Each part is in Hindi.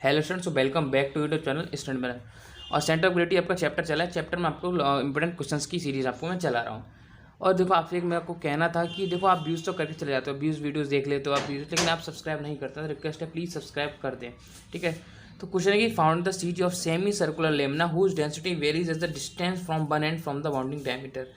Hello students, welcome back to YouTube channel student banner. और सेंटर ऑफ ग्रेविटी आपका चैप्टर चला है। चैप्टर में आपको इंपॉर्टेंट क्वेश्चंस की सीरीज आपको मैं चला रहा हूँ। और देखो आपसे एक मैं आपको कहना था कि देखो आप व्यूज़ तो करके चले जाते हो, व्यूज़ वीडियोस देख लेते हो आप व्यूज़, लेकिन आप सब्सक्राइब नहीं करते। तो रिक्वेस्ट है प्लीज़ सब्सक्राइब कर दें, ठीक है। तो क्वेश्चन है कि found the series of semi circular lamina whose density varies as the distance from one end from the bounding diameter.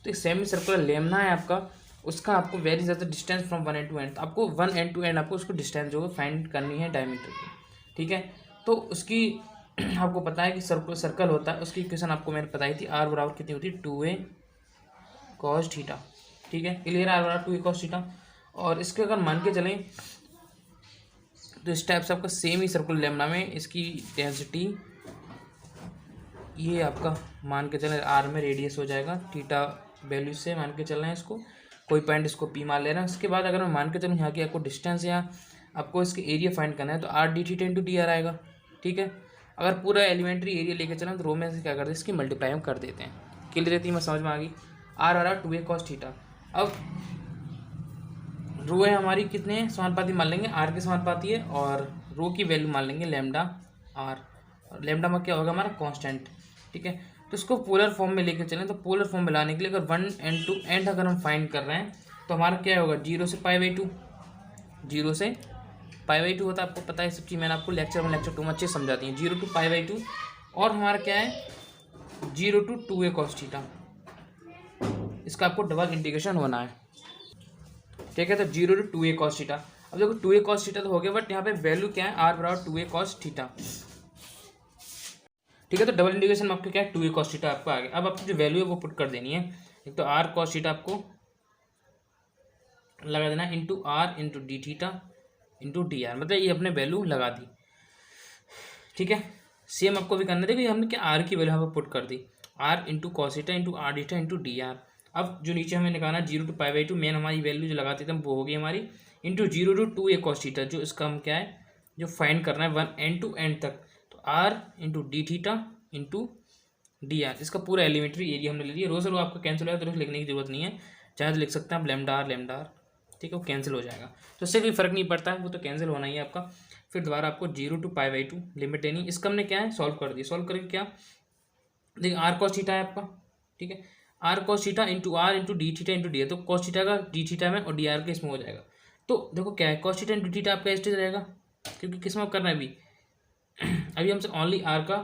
तो एक सेमी सर्कुलर लेमना है आपका, उसका आपको varies as the distance from one end to end. आपको वन एंड टू एंड आपको उसको डिस्टेंस जो है फाइंड करनी है डायमीटर की, ठीक है। तो उसकी आपको पता है कि सर्कल होता है, उसकी इक्वेशन आपको मैंने बताई थी। आर बराबर कितनी होती है 2a cos थीटा, ठीक है। क्लियर, आर बराबर 2a cos थीटा। और इसके अगर मान के चलें तो इस टाइप से आपका सेम ही सर्कुलर लेमना में इसकी डेंसिटी ये आपका मान के चलें आर में रेडियस हो जाएगा थीटा वैल्यू से मान के चल रहे हैं इसको, कोई पॉइंट इसको पी मान ले रहे हैं। उसके बाद अगर मैं मान के चलूँ यहाँ की आपको डिस्टेंस या आपको इसके एरिया फाइंड करना है तो are D theta into D R आएगा, ठीक है। अगर पूरा एलिमेंट्री एरिया लेके चलें तो रो में से क्या करते हैं, इसकी मल्टीप्लाई हम कर देते हैं। क्लियर रहती है, मैं समझ में आ गई। आर आ रहा 2a cos थीटा। अब रो है हमारी कितने समानुपाती मान लेंगे, आर के समानुपाती है, और रो की वैल्यू मान लेंगे लैम्डा आर। और लैम्डा में क्या होगा हमारा कांस्टेंट, ठीक है। तो इसको पोलर फॉर्म में लेके चलें तो पोलर फॉर्म में लाने के लिए अगर वन एंड टू एंड अगर हम फाइंड कर रहे हैं तो हमारा क्या होगा 0 से π/2, 0 से π/2 होता है। आपको पता है सब चीज़, मैंने आपको लेक्चर 1 लेक्चर 2 में अच्छे समझाती हैं। 0 to π/2 और हमारा क्या है 0 to 2a cos थीटा। इसका आपको डबल इंटीग्रेशन होना है, ठीक है। तो 0 to 2a cos थीटा। अब देखो 2a cos थीटा तो हो गया, बट यहाँ पे वैल्यू क्या है आर बराबर 2a cos थीटा, ठीक है। तो डबल इंटीग्रेशन में आपको क्या है 2a cos थीटा आपको आ गया। अब आपकी जो वैल्यू है वो पुट कर देनी है। एक तो आर cos थीटा आपको लगा देना into r into D theta into D r, मतलब ये अपने वैल्यू लगा दी, ठीक है। सेम आपको भी करना है। देखो ये हमने क्या आर की वैल्यू यहाँ पर पुट कर दी, R into cos theta into R theta into D R. अब जो नीचे हमें निकालना 0 to π/2 मेन हमारी वैल्यू जो लगाते थे वो होगी हमारी into 0 to 2a cos theta, जो इसका हम क्या है जो फाइंड करना है वन एंड टू एंड तक। तो r into D theta into D r, इसका पूरा एलिमेंट्री एरिया हमने ले लिया। रो से रो आपका कैंसिल होगा तो लिखने की जरूरत नहीं है, चाहे तो लिख सकते हैं आप लैम्डा आर, ठीक है। वो कैंसिल हो जाएगा, तो इससे कोई फर्क नहीं पड़ता है, वो तो कैंसिल होना ही है आपका। फिर दोबारा आपको 0 to π/2 लिमिट लेनी। इसका हमने क्या है सॉल्व कर दिया। सॉल्व करके क्या देखिए आर cos थीटा है आपका, ठीक है। R cos theta into r into D theta into d, तो cos थीटा का डी थीटा में और डी आर के इसमें हो जाएगा। तो देखो क्या है cos थीटा इंटू थीटा आपका स्टेज रहेगा, क्योंकि किस में करना है अभी अभी हमसे ओनली आर का,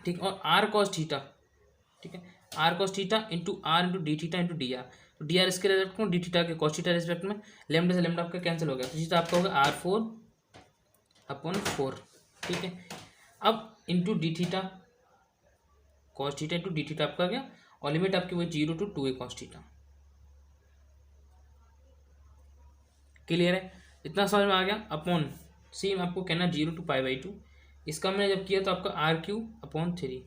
ठीक। और आर cos थीटा, ठीक है, r cos theta into r into D theta into D r. तो डी आर इसके रेस्पेक्ट में, डी थीटा के cos थीटा रेस्पेक्ट में, लेमडा से लेमडा आपका कैंसिल हो गया, तो सीधा आपका होगा R4/4, ठीक है। अब into D theta cos theta into D theta आपका गया, और लिमिट आपकी वही 0 to 2a cos theta. Clear है, इतना समझ में आ गया। अपॉन सेम आपको कहना 0 to π/2, इसका हमने जब किया तो आपका R3/3।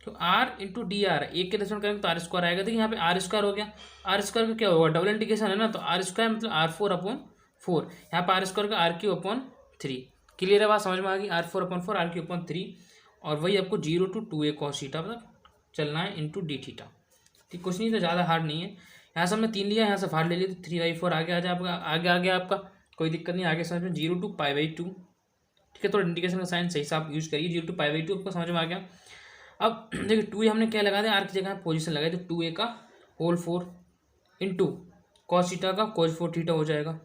तो आर इंटू डी आर एक के रेस्पेक्ट करेंगे तो आर स्क्वायर आएगा। देखिए यहाँ पे आर स्क्वायर हो गया, आर स्क्वायर का क्या होगा डबल इंटीग्रेशन है ना, तो आर स्क्वायर मतलब R4/4, यहाँ पे आर स्क्वायर का R3/3। क्लियर है, बात समझ में आ गई। R4/4 R3/3, और वही आपको 0 to 2a cos थीटा मतलब चलना है इंटू डी थीटा, ठीक। कुछ नहीं तो ज़्यादा हार्ड नहीं है। यहाँ से हमने 3 लिया, यहाँ से फाड़ ले लिया तो 3/4 आगे आ जाए आपका, आगे आ गया आपका, कोई दिक्कत नहीं। आगे समझ में 0 to π/2, ठीक है। थोड़ा इंटीग्रेशन का साइन सही से आप यूज़ करिए। 0 to π/2 आपको समझ में आ गया। अब देखिए 2a हमने क्या लगा दिया, आर की जगह पोजीशन लगाई, तो 2a का होल 4 इंटू कॉस थीटा का cos 4 थीटा हो जाएगा,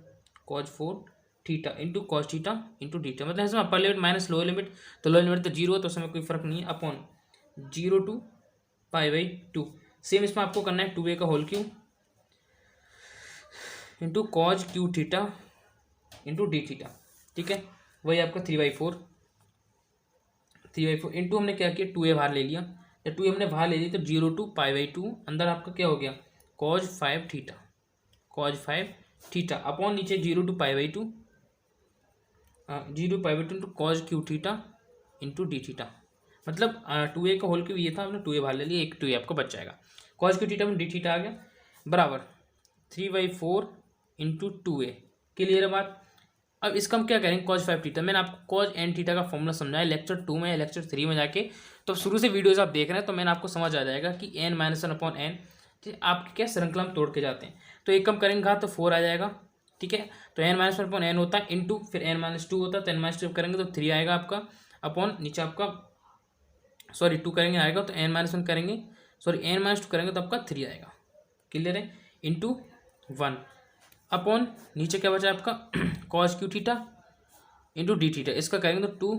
cos 4 theta into cos theta into theta, मतलब इसमें upper limit minus lower limit, तो लोअर लिमिट तो 0 है तो उसमें कोई फर्क नहीं है। अपॉन 0 to π/2, सेम इसमें आपको करना है 2a का whole cube into cos cube theta into D theta, ठीक है। वही आपका 3/4 इंटू हमने क्या किया 2a बाहर ले लिया, जब 2a हमने बाहर ले लिया तो 0 to π/2 अंदर आपका क्या हो गया cos 5 थीटा अपॉन नीचे 0 to π/2 into cos Q theta into D theta, मतलब 2a का होल क्यूब ये था, हमने 2a बाहर ले लिया, एक 2a आपको बच जाएगा। cos क्यू थीटा में डी थीटा आ गया बराबर 3/4 इंटू 2a। क्लियर है बात। अब इसका हम क्या करेंगे cos 5 थीटा, मैंने आपको cos n थीटा का फॉर्मूला समझाया लेक्चर 2 में, लेक्चर 3 में जाके, तो शुरू से वीडियोस आप देख रहे हैं तो मैंने आपको समझ आ जाएगा कि n - 1/n आपके क्या श्रृंखला में तोड़ के जाते हैं। तो एक कम करेंगे तो 4 आ जाएगा, ठीक है। तो n minus one upon n होता है इंटू फिर n माइनस टू होता है, तो n माइनस टू करेंगे तो 3 आएगा आपका, अपॉन नीचे आपका सॉरी 2 करेंगे आएगा तो n माइनस वन करेंगे, सॉरी n माइनस टू करेंगे तो आपका 3 आएगा, क्लियर है, इंटू 1 अपॉन नीचे क्या बचा आपका cos Q theta into D theta, इसका करेंगे तो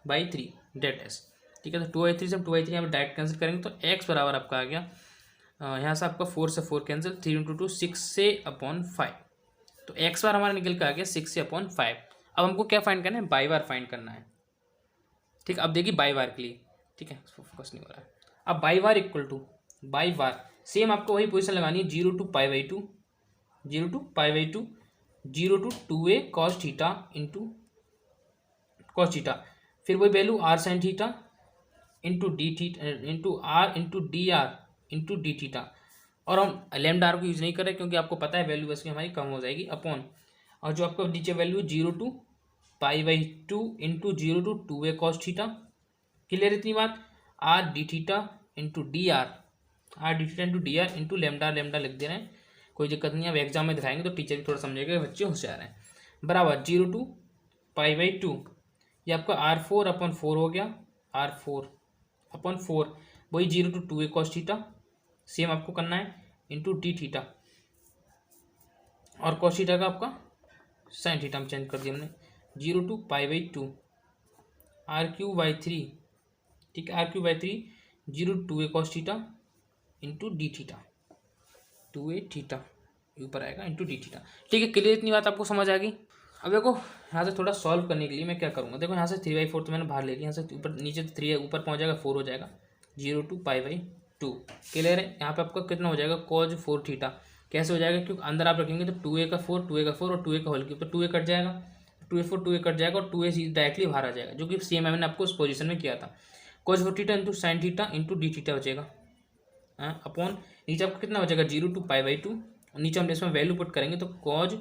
2/3 डेट एस, ठीक है। तो 2/3 से हम 2/3 यहाँ पर डायरेक्ट कैंसिल करेंगे तो x बराबर आपका आ गया, यहाँ से आपका 4 से 4 कैंसिल, 3 इंटू 2 6 से अपॉन 5, तो x बार हमारा निकल के आ गया 6 से अपॉन 5। अब हमको क्या फाइंड करना है, बाई बार फाइंड करना है, ठीक है। अब देखिए बाई बार के लिए, ठीक है, फोकस नहीं हो रहा है। अब by bar equal two by bar same आपको वही पोजीशन लगानी है, 0 to π/2, 0 to π/2, 0 to 2a cos theta into cos theta, फिर वही value r sin theta into D theta into r into D R into D theta, और हम लेमडा आर को यूज नहीं कर रहे क्योंकि आपको पता है वैल्यू बस में हमारी कम हो जाएगी, अपॉन और जो आपका नीचे value 0 to π/2 into 0 to 2a cos theta, clear इतनी बात, R D theta into D R D theta into D R into lambda लिख दे रहे हैं, कोई दिक्कत नहीं है, अब एग्जाम में दिखाएंगे तो टीचर भी थोड़ा समझेगा, बच्चे होशियार हैं, बराबर 0 to π/2, ये आपका r4/4 हो गया, r4/4 वही 0 to 2a cos theta, same आपको करना है इंटू डी थीटा, और cos थीटा का आपका साइन थीटा में चेंज कर दिया हमने, 0 to π/2 r3/3, ठीक है, r3/3 0 to 2a cos theta into D theta, 2a theta ऊपर आएगा इंटू डी थीटा, ठीक है, क्लियर इतनी बात आपको समझ आ गई। अब देखो यहाँ से थोड़ा सॉल्व करने के लिए मैं क्या करूँगा, देखो यहाँ से 3/4 तो मैंने बाहर ले लिया, यहाँ से ऊपर नीचे 3 ऊपर पहुँच जाएगा 4 हो जाएगा, 0 to π/2, क्लियर है। यहाँ पे आपका कितना हो जाएगा cos 4 थीटा, कैसे हो जाएगा, क्योंकि अंदर आप रखेंगे तो 2a का 4 और 2a का होल क्यूब, तो 2a कट जाएगा, 2a कट जाएगा और 2a डायरेक्टली बाहर आ जाएगा, जो कि सेम मैंने आपको उस पोजीशन में किया था, cos 4 theta into sine theta into D theta बचेगा, अपॉन नीचे आपको कितना बचेगा 0 to π/2, नीचे हम इसमें वैल्यू पुट करेंगे तो cos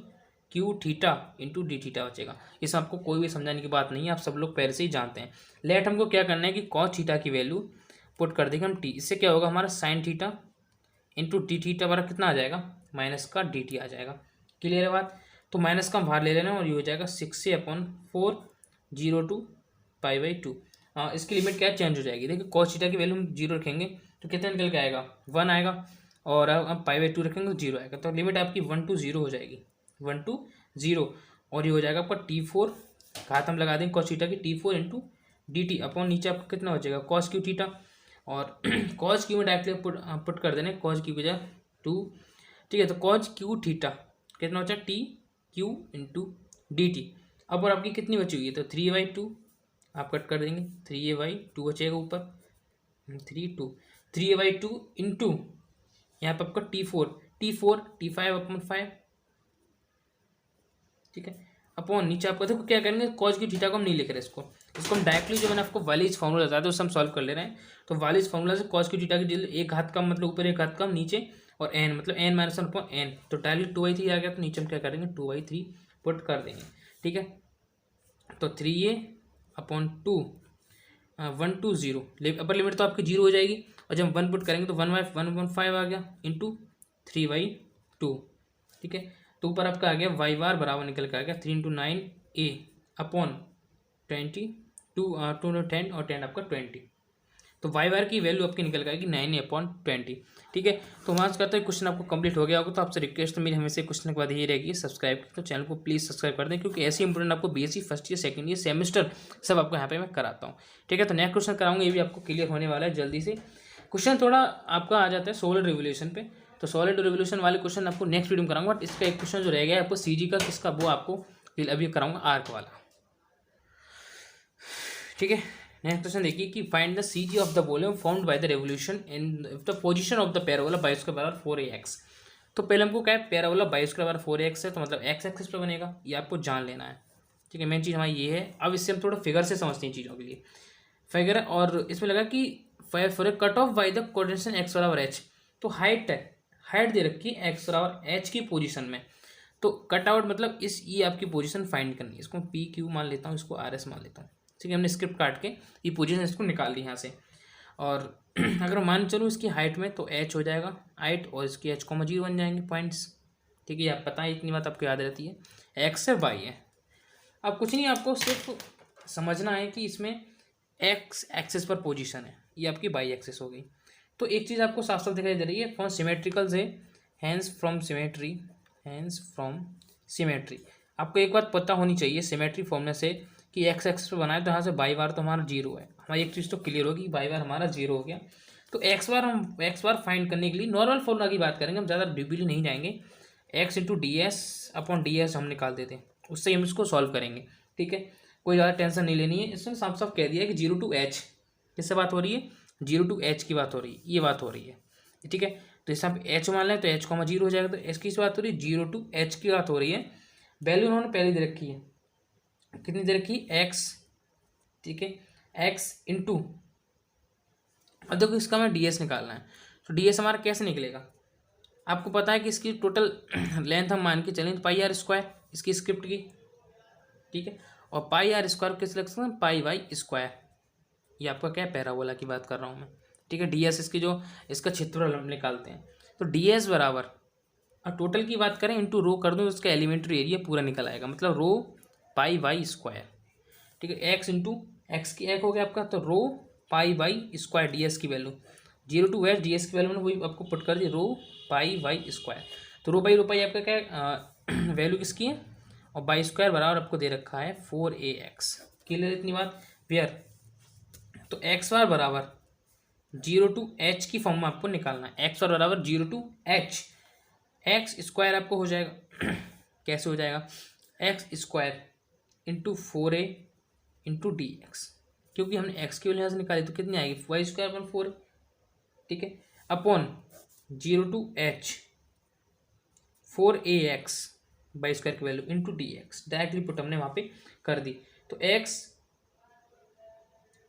Q theta into D theta बचेगा। इसमें आपको कोई भी समझाने की बात नहीं है, आप सब लोग पहले से ही जानते हैं। लेट हमको क्या करना है कि cos थीटा की वैल्यू पुट कर देंगे हम t, इससे क्या होगा हमारा sine theta into D theta हमारा कितना आ जाएगा, माइनस का डी टी आ जाएगा, क्लियर है बात। तो माइनस का हम बाहर ले लेना और ये हो जाएगा 6 से अपॉन 4 0 to π/2, इसकी लिमिट क्या चेंज हो जाएगी, देखिए cos थीटा की वैल्यू हम 0 रखेंगे तो कितना निकल के आएगा 1 आएगा, और अब π/2 रखेंगे तो 0 आएगा, तो लिमिट आपकी 1 to 0 हो जाएगी, 1 to 0, और ये हो जाएगा आपका t4, घात हम लगा देंगे cos थीटा की t4 into D T, upon नीचे आपका कितना हो जाएगा cos क्यू थीटा, और cos क्यू में डायरेक्टली पुट कर देने cos क्यू की जगह 2, ठीक है। तो cos क्यू थीटा कितना हो जाएगा T Q into D T, अब और आपकी कितनी बची हुई है तो 3/2 आप कट कर देंगे, 3a/2 बचेगा ऊपर, 3a/2 इंटू यहाँ पर आपका t4 t5/5, ठीक है, अपॉन नीचे आपको देखो क्या करेंगे cos क्यू थीटा को हम नहीं लिख रहे, इसको हम डायरेक्टली जो मैंने आपको वालिज फार्मूला बताया था उससे हम सॉल्व कर ले रहे हैं। तो वालिज फार्मूला से cos क्यू थीटा की एक घात कम मतलब ऊपर एक घात कम नीचे, और n मतलब n माइनस 1 अपॉन n, तो डायरेक्टली 2/3 आ गया, तो नीचे हम क्या करेंगे 2/3 पुट कर देंगे, ठीक है। तो 3a/2 1 to 0, अपर लिमिट तो आपकी 0 हो जाएगी, और जब हम 1 पुट करेंगे तो 1/1/5 आ गया इंटू 3/2, ठीक है। तो ऊपर आपका आ गया y बार बराबर निकल के आ गया 3 into 9a अपॉन 20 2 10 और 10 आपका 20, तो y बार की वैल्यू आपकी निकल के आएगी 9a/20, ठीक है। तो वहाँ से कहते हैं क्वेश्चन आपको कंप्लीट हो गया होगा, तो आपसे रिक्वेस्ट तो मेरी हमेशा क्वेश्चन के बाद यही रहेगी सब्सक्राइब, तो चैनल को प्लीज़ सब्सक्राइब कर दें, क्योंकि ऐसे इंपोर्टेंट आपको BSc first year second year semester सब आपको यहाँ पे मैं कराता हूँ, ठीक है। तो नेक्स्ट क्वेश्चन कराऊंगा, ये भी आपको क्लियर होने वाला है जल्दी से। क्वेश्चन थोड़ा आपका आ जाता है सॉलिड रिवोल्यूशन पे, तो सॉलिड रिवोल्यूशन वाले क्वेश्चन आपको नेक्स्ट वीडियो में कराऊंगा, बट इसका एक क्वेश्चन जो रह गया है आपको सीजी का किसका, वो आपको अभी कराऊंगा आर्क वाला, ठीक है। नेक्स्ट क्वेश्चन देखिए कि find the CG of the volume found by the revolution in the position of the parabola by square बराबर 4ax। तो पहले हमको क्या है, पैराबोला बाई स्क्वायर बराबर 4ax है, तो मतलब एक्स एक्सिस पर बनेगा, ये आपको जान लेना है, ठीक है। मेन चीज़ हमारी ये है। अब इससे हम थोड़ा फिगर से समझते हैं चीज़ों के लिए फिगर, और इसमें लगा कि for a cut off by the coordination x बराबर एच, तो हाइट दे रखी है एक्स बराबर एच की पोजीशन में, तो कट आउट मतलब इस ये आपकी पोजीशन फाइंड करनी है, इसको पी क्यू मान लेता हूँ, इसको आर एस मान लेता हूँ, ठीक है। हमने स्क्रिप्ट काट के ये पोजीशन इसको निकाल ली यहाँ से, और अगर मान चलूँ इसकी हाइट में तो एच हो जाएगा हाइट, और इसकी एच 0 बन जाएंगे पॉइंट्स, ठीक है, ये आप पता है, इतनी बात आपको याद रहती है। एक्स है, वाई है। अब कुछ नहीं, आपको सिर्फ समझना है कि इसमें एक्स एक्सिस पर पोजीशन है, ये आपकी वाई एक्सिस हो गई। तो एक चीज़ आपको साफ साफ दिखाई दे रही है, फ्रॉम सिमेट्रिकल से हैंस फ्रॉम सिमेट्री। आपको एक बात पता होनी चाहिए सिमेट्री फॉर्मूला से कि एक्स एक्स पर बनाए तो यहाँ से बाई बार तो हमारा जीरो है। हमारी एक चीज़ तो क्लियर होगी, बाई बार हमारा जीरो हो गया। तो एक्स बार हम एक्स बार फाइंड करने के लिए नॉर्मल फॉर्मूला की बात करेंगे, हम ज़्यादा डीपली नहीं जाएंगे। X into D s upon D S हम निकाल देते हैं, उससे हम इसको सॉल्व करेंगे। ठीक है, कोई ज़्यादा टेंशन नहीं लेनी है। इसमें साफ साफ कह दिया है कि 0 to h, किससे बात हो रही है, 0 to h की बात हो रही है, ये बात हो रही है। ठीक है, तो इसे आप h मान लें तो h कॉमा 0 हो जाएगा। तो h की बात हो रही है, 0 to h की बात हो रही है। वैल्यू उन्होंने पहले दे रखी है, कितनी दे रखी है, x। ठीक है, x इंटू, अब देखो इसका हमें ds निकालना है। तो ds हमारा कैसे निकलेगा, आपको पता है कि इसकी टोटल लेंथ हम मान के चलें तो पाई आर स्क्वायर इसकी स्क्रिप्ट की। ठीक है, और पाई आर स्क्वायर किस लग सकते हैं, पाई वाई स्क्वायर। ये आपका क्या है, पैराबोला की बात कर रहा हूँ मैं। ठीक है, ds इसकी जो इसका क्षेत्रफल हम निकालते हैं, तो ds बराबर, और टोटल की बात करें इंटू रो कर दूँ तो उसका एलिमेंट्री एरिया पूरा निकल आएगा, मतलब रो पाई वाई स्क्वायर। ठीक है, एक्स इंटू एक्स की एक हो गया आपका, तो रो पाई वाई स्क्वायर ds की वैल्यू 0 to h, ds की वैल्यू मैंने वही आपको पुट कर दी, रो पाई वाई स्क्वायर। तो रो पाई आपका क्या है, वैल्यू किसकी है, और बाई स्क्वायर बराबर आपको दे रखा है 4ax। क्लियर इतनी बात, वेयर, तो एक्स बार बराबर 0 to h की फॉर्म में आपको निकालना है। एक्स बार बराबर 0 to h, एक्स स्क्वायर आपको हो जाएगा कैसे हो जाएगा, x square into 4a into D x, क्योंकि हमने एक्स की वैल्यू यहाँ से निकाली तो कितनी आएगी, वाई स्क्वायर अपन 4। ठीक है, upon 0 to h 4ax B square की value into D X, directly put हमने वहाँ पे कर दी। तो x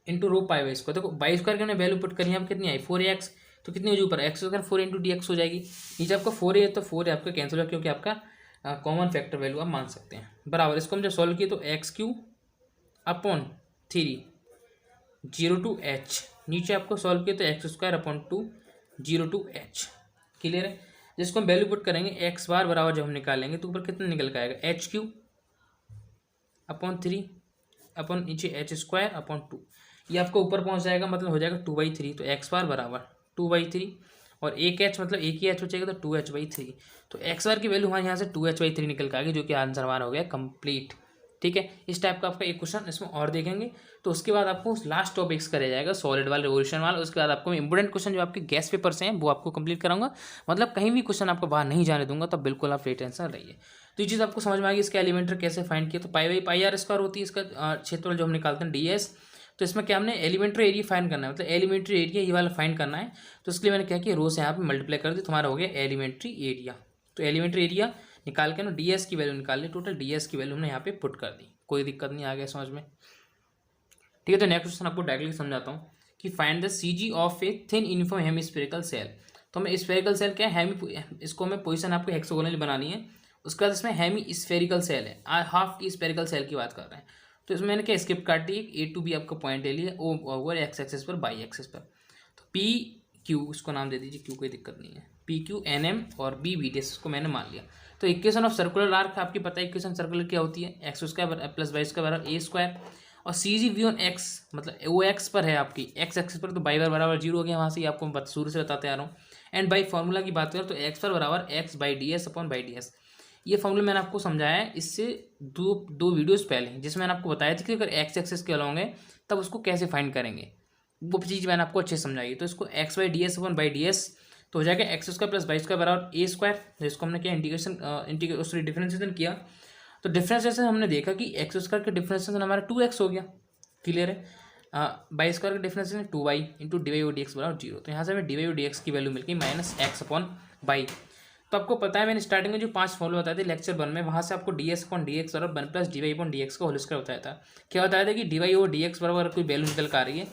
into rho pi Y square, देखो बाई स्क्वायर की हमने वैल्यू पुट करी, यहाँ पे कितनी आई 4ax, तो कितनी हो जाएगी ऊपर x square 4 into D x हो जाएगी। नीचे आपका 4a है तो 4 आपका कैंसिल होगा, क्योंकि आपका कॉमन फैक्टर वैल्यू आप मान सकते हैं। बराबर इसको हम जब सॉल्व किए तो x Q upon 3 0 to h, नीचे आपको सॉल्व किया तो X square upon 2 0 to h। Clear है, जिसको हम वैल्यू पुट करेंगे एक्स बार बराबर जब हम निकालेंगे तो ऊपर कितना निकल के आएगा, एच क्यू अपॉन 3 अपॉन नीचे एच स्क्वायर अपॉन 2, ये आपको ऊपर पहुंच जाएगा, मतलब हो जाएगा 2/3। तो एक्स बार बराबर 2/3 और एक एच मतलब एक ही एच बचेगा तो 2h/3। तो एक्स बार की वैल्यू हमारे यहाँ से 2h/3 निकल के आ गई, जो कि आंसर हमारा हो गया कंप्लीट। ठीक है, इस टाइप का आपका एक क्वेश्चन इसमें और देखेंगे। तो उसके बाद आपको लास्ट टॉपिक्स का रह जाएगा, सॉलिड वाला, रिवोल्यूशन वाला। उसके बाद आपको इंपोर्टेंट क्वेश्चन जो आपके गैस पेपर से हैं वो आपको कंप्लीट कराऊंगा, मतलब कहीं भी क्वेश्चन आपको बाहर नहीं जाने दूंगा, तो बिल्कुल आप फ्री टेंशन रहिए। तो ये चीज़ आपको समझ में आ गई, इसका एलिमेंटर कैसे फाइंड किया। तो पाई आर स्क्वायर होती है इसका क्षेत्रफल जो हम निकालते हैं ds। तो इसमें क्या हमने एलिमेंट्री एरिया फाइंड करना है, मतलब एलिमेंट्री एरिया ये वाला फाइंड करना है। तो इसके लिए मैंने क्या किया, रो से यहाँ पे मल्टीप्लाई कर दी, तुम्हारा हो गया एलिमेंट्री एरिया। तो एलिमेंट्री एरिया निकाल के ना ds की वैल्यू निकाल ली, टोटल ds की वैल्यू हमने यहाँ पे पुट कर दी, कोई दिक्कत नहीं, आ गया समझ में। ठीक है, तो नेक्स्ट क्वेश्चन आपको डायरेक्टली समझाता हूँ कि find the CG of a thin uniform hemispherical shell. तो हमें स्फेरिकल सेल क्या है, इसको हमें पोजीशन आपको हेक्सागोनल बनानी है। उसके बाद इसमें हेमी स्फेरिकल सेल है, हाफ की स्फेरिकल सेल की बात कर रहे हैं। तो इसमें मैंने क्या स्किप काट दी, A to B आपका पॉइंट ले लिया, ओ ओवर एक्स एक्सेस पर बाई एक्सेस पर। तो पी क्यू, इसको नाम दे दीजिए, क्यू कोई दिक्कत नहीं है, पी क्यू एन एम और बी बी डी, इसको मैंने मान लिया। तो इक्वेशन ऑफ सर्कुलर आर्क आपकी पता है, इक्वेशन सर्कुलर क्या होती है, x square plus Y square बराबर ए स्क्वायर, और C G v on x मतलब वो एक्स पर है आपकी, एक्स एक्सिस पर, तो बाई बार बराबर 0 हो गया, वहाँ से आपको शुरू से बताते आ रहा हूँ। एंड बाई फार्मूला की बात करें तो एक्स पर बराबर x by d s upon by d S. ये फॉर्मूला मैंने आपको समझाया है इससे दो वीडियोस पहले, जिसमें मैंने आपको बताया था कि अगर एक्स एक्सिस के अलॉन्ग है तब उसको कैसे फाइंड करेंगे, वो चीज़ मैंने आपको अच्छे से समझाई। तो इसको x by d s upon by d s तो हो जाएगा x square plus Y square बराबर ए स्क्वायर। जिसको हमने क्या इंटीग्रेशन डिफरेंशिएशन किया, तो डिफरेंशिएशन हमने देखा कि एक्स स्क्वायर का डिफरेंशिएशन हमारा 2x हो गया। क्लियर है, बाई स्क्वायर का differentiation 2y into d Y O D x बराबर 0। तो यहाँ से हमें d Y O D x की वैल्यू मिल गई माइनस एक्स अपॉन बाई। तो आपको पता है मैंने स्टार्टिंग में जो 5 फॉर्मूला बताए थे लेक्चर 1 में, वहाँ से आपको d s upon D x बराबर 1 plus D y upon D x का होल स्क्वायर बताया था। क्या बताया था कि डी वाई और डी एक्स बराबर कोई वैल्यू निकल कर आ रही है,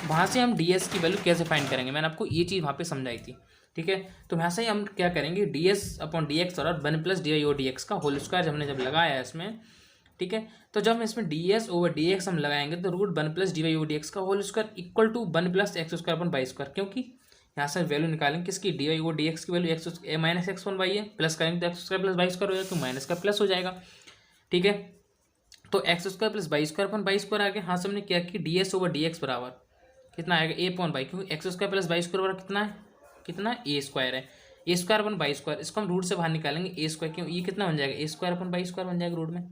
वहाँ से हम डी एस की वैल्यू कैसे फाइंड करेंगे, मैंने आपको ये चीज़ वहाँ पे समझाई थी। ठीक है, तो यहाँ से हम क्या करेंगे, D s upon D x बराबर 1 प्लस डी वाई और डी एक्स का होल स्क्वायर हमने जब लगाया है इसमें, ठीक है, तो जब इसमें D S over D X हम लगाएंगे तो root 1 plus D Y O D x का whole square equal to 1 plus X square upon B square, क्योंकि यहाँ से वैल्यू निकालेंगे किसकी, डी वाई, वो डी एक्स की value X minus X one Y है, प्लस करेंगे तो X square plus Y square हो जाएगा, तो माइनस का प्लस हो जाएगा। ठीक है, तो X square plus Y square upon Y square आ गया। हाँ, हमने क्या कि D S over D x बराबर कितना आएगा, ए अपॉन वाई, क्योंकि X square plus Y square बराबर कितना है, कितना ए स्क्वायर है, A square upon Y square, इसको हम रूट से बाहर निकालेंगे ए स्क्वायर, क्यों ये कितना बन जाएगा, A square upon Y square बन जाएगा रूट में,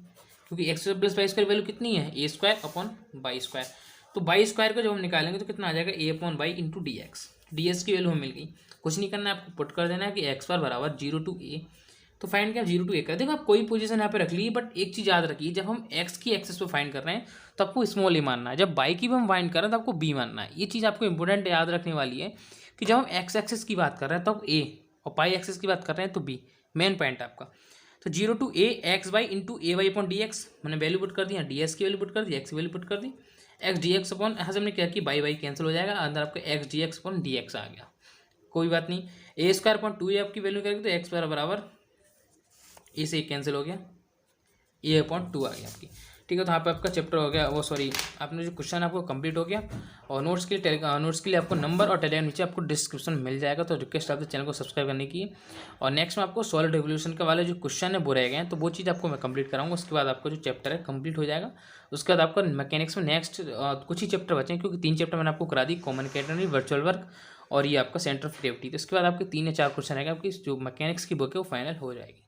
क्योंकि X square plus Y square value कितनी है, A square upon Y square. तो वाई स्क्वायर को जब हम निकालेंगे तो कितना आ जाएगा, A upon Y into D X, D S की वैल्यू हमें मिल गई। कुछ नहीं करना है, आपको पुट कर देना है कि एक्स बार बराबर 0 to a, तो फाइंड किया 0 to a कर। देखो आप कोई पोजीशन यहाँ पे रख ली, बट एक चीज़ याद रखिए, जब हम x की एक्सेस पे फाइंड कर रहे हैं तो आपको स्मॉल ए मानना है, जब y की भी हम फाइंड कर रहे हैं तो आपको b मानना है। ये चीज़ आपको इंपॉर्टेंट याद रखने वाली है कि जब हम x एक्सेस की बात कर रहे हैं तो a, और पाई एक्सेस की बात कर रहे हैं तो b, मेन पॉइंट है आपका। तो 0 to a x y into a y upon D x, मैंने वैल्यू पुट कर दी, डी एस की वैल्यू पुट कर दी, एक्स की वैल्यू पुट कर दी, एक्स डी एक्स अपॉन, यहाँ से हमने क्या कि बाई बाई कैंसिल हो जाएगा, अंदर आपका X D x upon D X आ गया, कोई बात नहीं। ए स्क्वायर अपॉन 2 ए आपकी वैल्यू करेंगे तो एक्स स्क्वायर बराबर ए से कैंसिल हो गया, ए अपॉन 2 आ गया आपकी। ठीक है, तो यहाँ पे आपका चैप्टर हो गया, वो सॉरी आपने जो क्वेश्चन आपको कंप्लीट हो गया। और नोट्स के लिए आपको नंबर और टेलीग्राम नीचे आपको डिस्क्रिप्शन में मिल जाएगा, तो रिक्वेस्ट आपसे चैनल को सब्सक्राइब करने की। और नेक्स्ट में आपको सॉलिड रिवोल्यूशन के वाले जो क्वेश्चन है वो रह गए हैं, तो वो चीज़ आपको मैं कंप्लीट कराऊंगा, उसके बाद आपका जो चैप्टर है कंप्लीट हो जाएगा। उसके बाद आपका मैकेनिक्स में नेक्स्ट कुछ ही चैप्टर बचे हैं, क्योंकि 3 चैप्टर मैंने आपको करा दी, कॉमन कैटेगरी, वर्चुअल वर्क और ये आपका सेंटर ऑफ ग्रेविटी। तो इसके बाद आपके 3 या 4 क्वेश्चन रहेगा, आपकी जो मैकेनिक्स की बुक है वो फाइनल हो जाएगी।